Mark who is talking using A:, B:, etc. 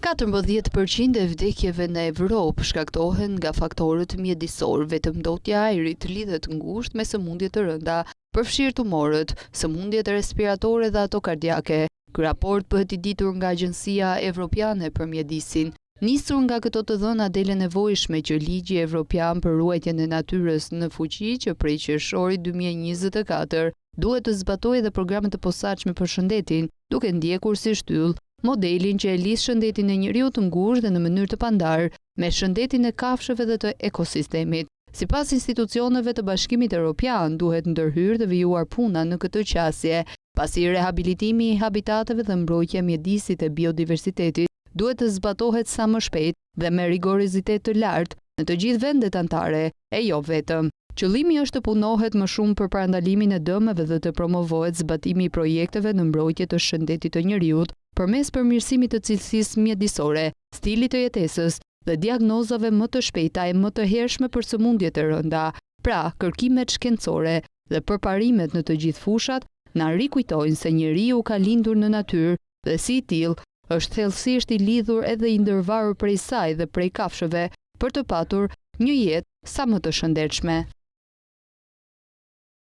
A: 14% e vdekjeve në Evropë shkaktohen nga faktorët mjedisor, vetëm ndotja e ajrit lidhet ngushtë me sëmundje të rënda, përfshirë tumorët, sëmundjet respiratore dhe ato kardiake. Ky raport bëhet i ditur nga Agjencia Evropiane për Mjedisin. Nisur nga këto të dhëna del e nevojshme që ligji evropian për ruajtjen e natyrës në fuqi që prej qershorit 2024 duhet të zbatojë edhe programet të posaçme për shëndetin, duke ndjekur si shtyll modelin që e lidh shëndetin e njeriut të ngushtë dhe në mënyrë të pandar me shëndetin e kafshëve dhe të ekosistemit. Sipas institucioneve të Bashkimit Evropian, duhet ndërhyrë dhe vijuar puna në këtë qasje, pasi rehabilitimi i habitateve dhe mbrojtja e mjedisit e biodiversitetit duhet të zbatohet sa më shpejt dhe me rigorozitet të lartë në të gjithë vendet anëtare, e jo vetëm. Qëllimi është të punohet më shumë për parandalimin e dëmeve dhe të promovohet zbatimi i projekteve në mbrojtje të shëndetit të njeriut përmes përmirësimit të cilësisë mjedisore, stilit të jetesës dhe diagnozave më të shpejta e më të hershme për sëmundje të rënda. Pra, kërkimet shkencore dhe përparimet në të gjithë fushat na rikujtojnë se njeriu ka lindur në natyrë dhe si i tillë është thellësisht i lidhur edhe i ndërvarur prej saj dhe prej kafshëve për të patur një jetë sa më të shëndetshme.